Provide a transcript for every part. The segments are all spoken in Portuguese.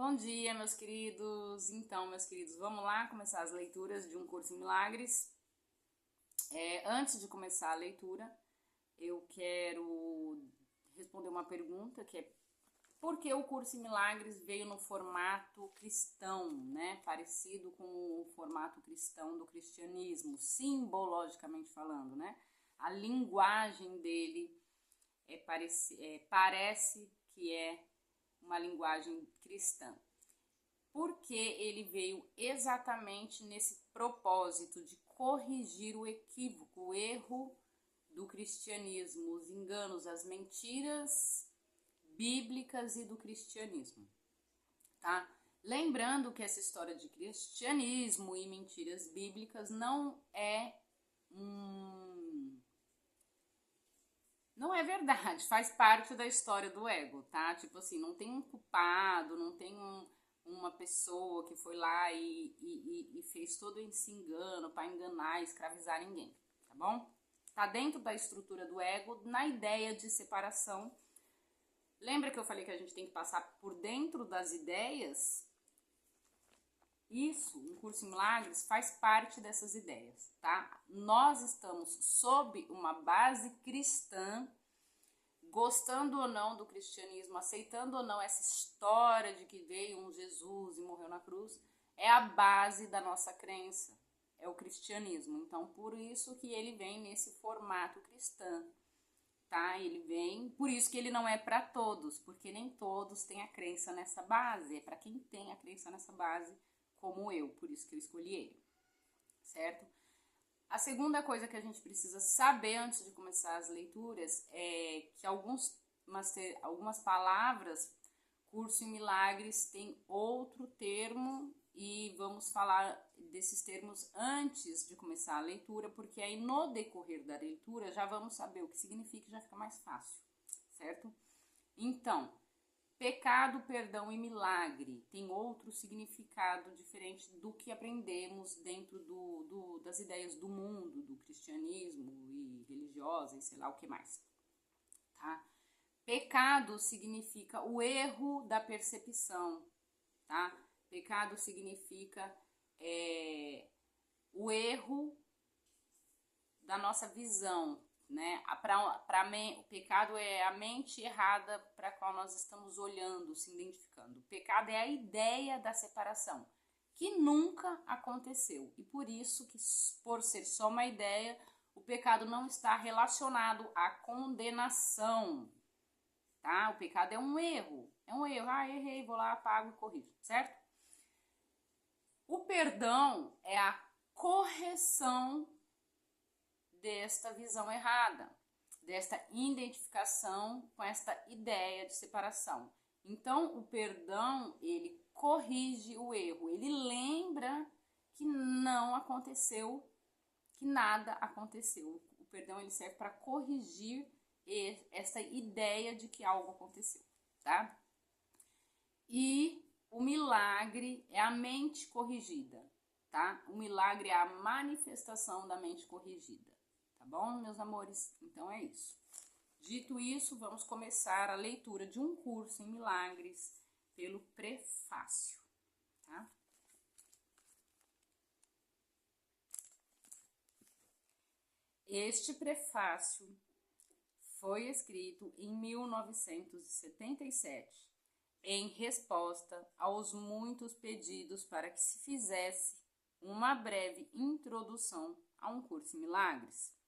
Bom dia, meus queridos. Então, meus queridos, vamos lá começar as leituras de Um Curso em Milagres. Antes de começar a leitura, eu quero responder uma pergunta que é: por que o Curso em Milagres veio no formato cristão, né? Parecido com o formato cristão do cristianismo, simbologicamente falando, né? A linguagem dele parece que é uma linguagem cristã, porque ele veio exatamente nesse propósito de corrigir o equívoco, o erro do cristianismo, os enganos, as mentiras bíblicas e do cristianismo, tá? Lembrando que essa história de cristianismo e mentiras bíblicas não é verdade, faz parte da história do ego, tá? Tipo assim, não tem um culpado, não tem uma pessoa que foi lá e fez todo esse engano para enganar, escravizar ninguém, tá bom? Tá dentro da estrutura do ego, na ideia de separação. Lembra que eu falei que a gente tem que passar por dentro das ideias? Isso, Um Curso em Milagres faz parte dessas ideias, tá? Nós estamos sob uma base cristã, gostando ou não do cristianismo, aceitando ou não essa história de que veio um Jesus e morreu na cruz, é a base da nossa crença, é o cristianismo. Então, por isso que ele vem nesse formato cristão, tá? Ele vem, por isso que ele não é para todos, porque nem todos têm a crença nessa base, é para quem tem a crença nessa base, como eu, por isso que eu escolhi ele, certo? A segunda coisa que a gente precisa saber antes de começar as leituras é que algumas palavras, Curso em Milagres, tem outro termo e vamos falar desses termos antes de começar a leitura, porque aí no decorrer da leitura já vamos saber o que significa e já fica mais fácil, certo? Então, pecado, perdão e milagre tem outro significado diferente do que aprendemos dentro das ideias do mundo, do cristianismo e religiosa e sei lá o que mais, tá? Pecado significa o erro da percepção, tá? Pecado significa o erro da nossa visão, né? O pecado é a mente errada para a qual nós estamos olhando, se identificando. O pecado é a ideia da separação, que nunca aconteceu. E por isso que, por ser só uma ideia, o pecado não está relacionado à condenação, tá? O pecado é um erro. Errei, vou lá, apago e corrijo, certo? O perdão é a correção desta visão errada, desta identificação com esta ideia de separação. Então, o perdão, ele corrige o erro, ele lembra que não aconteceu, que nada aconteceu. O perdão, ele serve para corrigir essa ideia de que algo aconteceu, tá? E o milagre é a mente corrigida, tá? O milagre é a manifestação da mente corrigida. Tá bom, meus amores? Então é isso. Dito isso, vamos começar a leitura de Um Curso em Milagres pelo prefácio, tá? Este prefácio foi escrito em 1977, em resposta aos muitos pedidos para que se fizesse uma breve introdução a Um Curso em Milagres.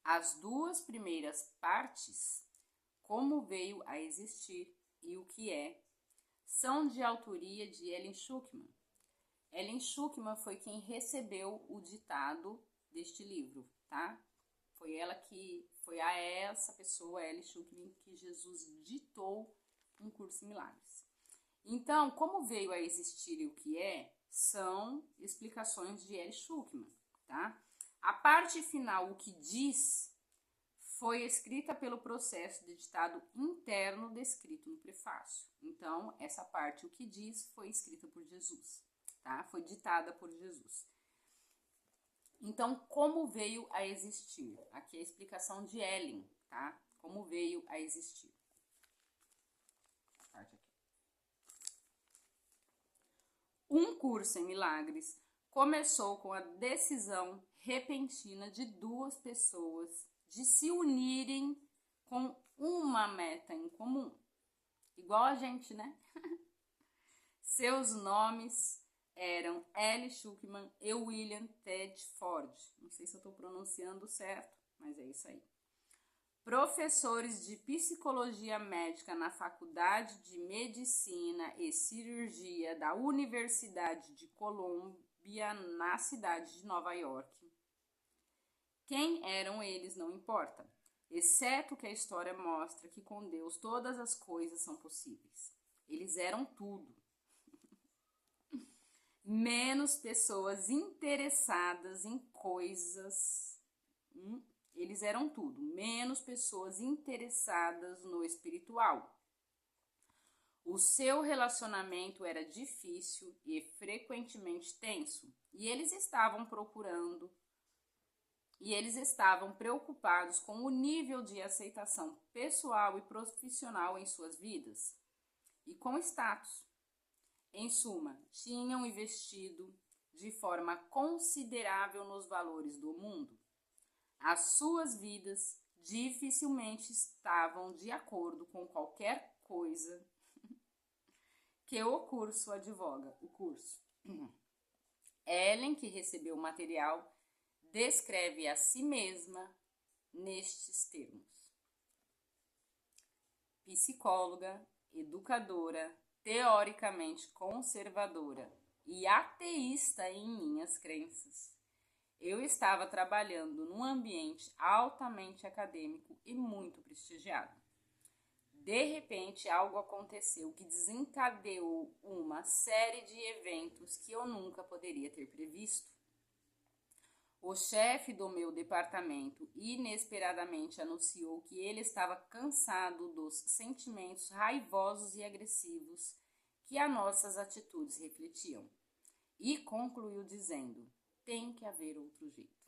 As duas primeiras partes, Como Veio a Existir e O que É, são de autoria de Ellen Schucman. Ellen Schucman foi quem recebeu o ditado deste livro, tá? Foi a essa pessoa, Ellen Schucman, que Jesus ditou Um Curso em Milagres. Então, Como Veio a Existir e O que É, são explicações de Ellen Schucman, tá? A parte final, O que Diz, foi escrita pelo processo de ditado interno descrito no prefácio. Então, essa parte, O que Diz, foi escrita por Jesus, tá? Foi ditada por Jesus. Então, como veio a existir? Aqui é a explicação de Ellen, tá? Como veio a existir. Essa parte aqui. curso em milagres começou com a decisão repentina de duas pessoas de se unirem com uma meta em comum. Igual a gente, né? Seus nomes eram Ellie Schuckman e William Tedford. Não sei se eu estou pronunciando certo, mas é isso aí. Professores de psicologia médica na Faculdade de Medicina e Cirurgia da Universidade de Colômbia, na cidade de Nova York. Quem eram eles não importa, exceto que a história mostra que com Deus todas as coisas são possíveis. Eles eram tudo. Menos pessoas interessadas em coisas. Eles eram tudo, menos pessoas interessadas no espiritual. O seu relacionamento era difícil e frequentemente tenso, e eles estavam preocupados com o nível de aceitação pessoal e profissional em suas vidas e com status. Em suma, tinham investido de forma considerável nos valores do mundo. As suas vidas dificilmente estavam de acordo com qualquer coisa que o curso advoga. Ellen, que recebeu o material, descreve a si mesma nestes termos: psicóloga, educadora, teoricamente conservadora e ateísta em minhas crenças. Eu estava trabalhando num ambiente altamente acadêmico e muito prestigiado. De repente, algo aconteceu que desencadeou uma série de eventos que eu nunca poderia ter previsto. O chefe do meu departamento inesperadamente anunciou que ele estava cansado dos sentimentos raivosos e agressivos que as nossas atitudes refletiam. E concluiu dizendo: tem que haver outro jeito.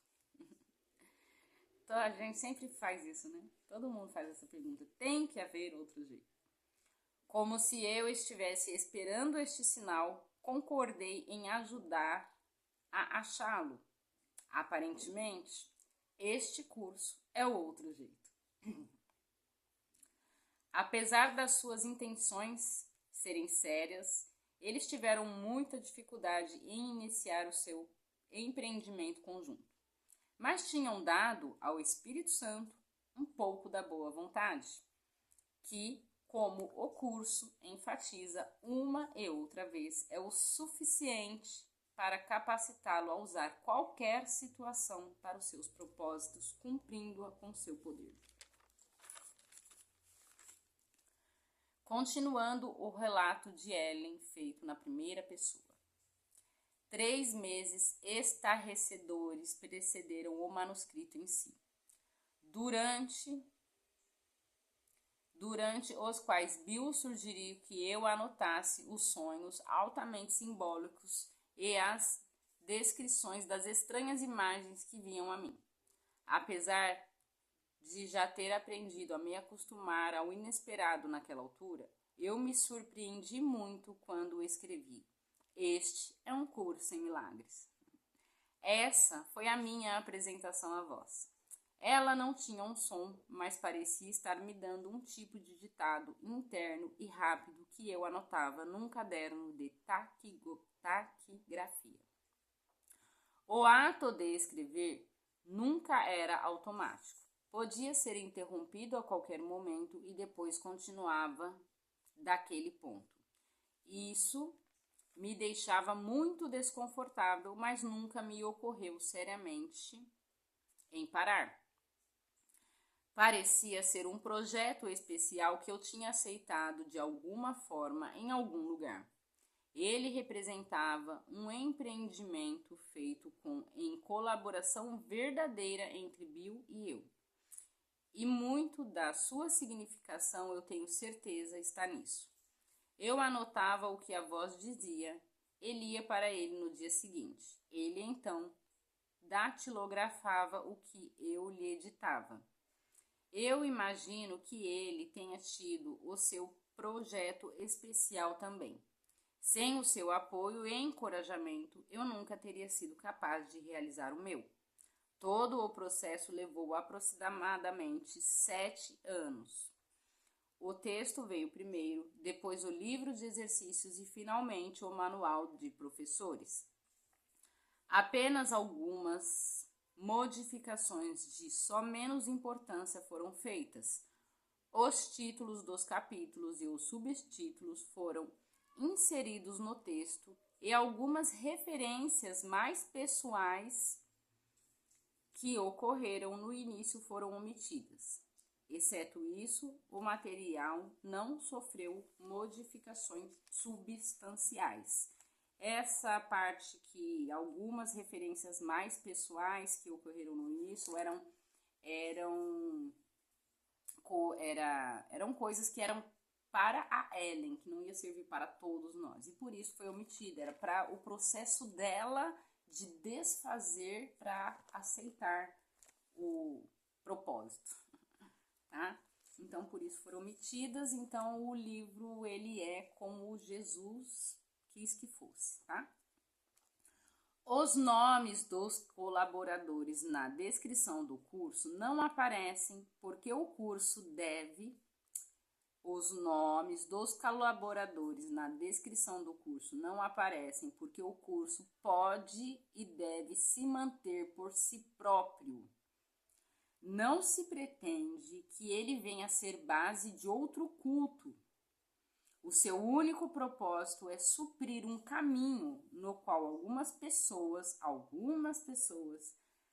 Então a gente sempre faz isso, né? Todo mundo faz essa pergunta: tem que haver outro jeito. Como se eu estivesse esperando este sinal, concordei em ajudar a achá-lo. Aparentemente, este curso é o outro jeito. Apesar das suas intenções serem sérias, eles tiveram muita dificuldade em iniciar o seu empreendimento conjunto, mas tinham dado ao Espírito Santo um pouco da boa vontade, que, como o curso enfatiza uma e outra vez, é o suficiente para capacitá-lo a usar qualquer situação para os seus propósitos, cumprindo-a com seu poder. Continuando o relato de Ellen, feito na primeira pessoa. 3 meses estarrecedores precederam o manuscrito em si, durante os quais Bill sugeriu que eu anotasse os sonhos altamente simbólicos e as descrições das estranhas imagens que vinham a mim. Apesar de já ter aprendido a me acostumar ao inesperado naquela altura, eu me surpreendi muito quando escrevi: este é um curso em milagres. Essa foi a minha apresentação à voz. Ela não tinha um som, mas parecia estar me dando um tipo de ditado interno e rápido que eu anotava num caderno de taquigrafia. O ato de escrever nunca era automático. Podia ser interrompido a qualquer momento e depois continuava daquele ponto. Isso me deixava muito desconfortável, mas nunca me ocorreu seriamente em parar. Parecia ser um projeto especial que eu tinha aceitado de alguma forma em algum lugar. Ele representava um empreendimento feito em colaboração verdadeira entre Bill e eu. E muito da sua significação, eu tenho certeza, está nisso. Eu anotava o que a voz dizia e lia para ele no dia seguinte. Ele, então, datilografava o que eu lhe ditava. Eu imagino que ele tenha tido o seu projeto especial também. Sem o seu apoio e encorajamento, eu nunca teria sido capaz de realizar o meu. Todo o processo levou aproximadamente 7 anos. O texto veio primeiro, depois o livro de exercícios e finalmente o manual de professores. Apenas algumas modificações de só menos importância foram feitas. Os títulos dos capítulos e os subtítulos foram inseridos no texto e algumas referências mais pessoais que ocorreram no início foram omitidas. Exceto isso, o material não sofreu modificações substanciais. Essa parte que algumas referências mais pessoais que ocorreram no início eram coisas que eram para a Ellen, que não ia servir para todos nós. E por isso foi omitida, era para o processo dela de desfazer para aceitar o propósito, tá? Então, por isso foram omitidas. Então, o livro, ele é como Jesus quis que fosse, tá? Os nomes dos colaboradores na descrição do curso não aparecem porque o curso deve... Os nomes dos colaboradores na descrição do curso não aparecem porque o curso pode e deve se manter por si próprio. Não se pretende que ele venha a ser base de outro culto. O seu único propósito é suprir um caminho no qual algumas pessoas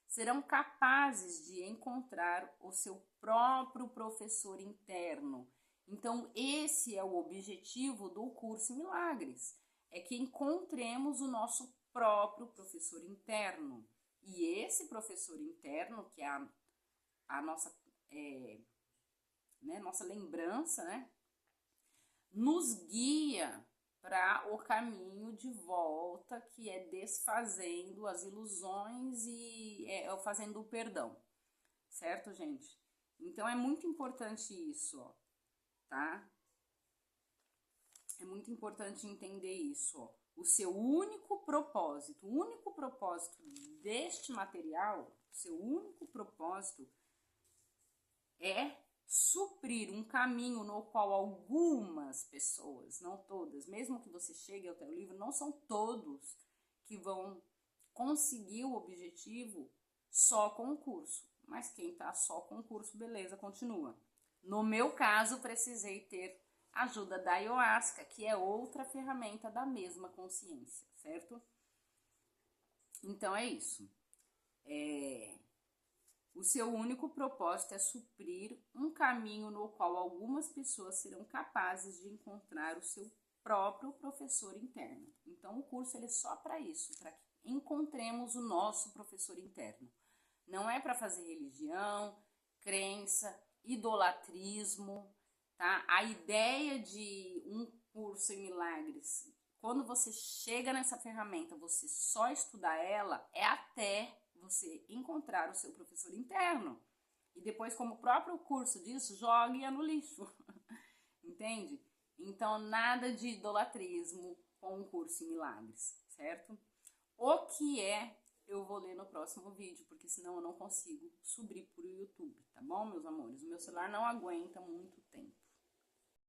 serão capazes de encontrar o seu próprio professor interno. Então, esse é o objetivo do curso Milagres, é que encontremos o nosso próprio professor interno. E esse professor interno, que é a nossa, nossa lembrança, né, nos guia para o caminho de volta, que é desfazendo as ilusões e fazendo o perdão, certo, gente? Então, é muito importante isso, ó. Tá? É muito importante entender isso, ó. O seu único propósito deste material, seu único propósito é suprir um caminho no qual algumas pessoas, não todas, mesmo que você chegue ao teu livro, não são todos que vão conseguir o objetivo só com o curso. Mas quem tá só com o curso, beleza, continua. No meu caso, precisei ter ajuda da ayahuasca, que é outra ferramenta da mesma consciência, certo? Então é isso. O seu único propósito é suprir um caminho no qual algumas pessoas serão capazes de encontrar o seu próprio professor interno. Então o curso ele é só para isso, para que encontremos o nosso professor interno. Não é para fazer religião, crença, idolatrismo, tá? A ideia de um curso em milagres, quando você chega nessa ferramenta, você só estudar ela, é até você encontrar o seu professor interno. E depois, como o próprio curso diz, jogue-a no lixo. Entende? Então, nada de idolatrismo com um curso em milagres, certo? O que é, eu vou ler no próximo vídeo, porque senão eu não consigo subir para o YouTube, tá bom, meus amores? O meu celular não aguenta muito tempo.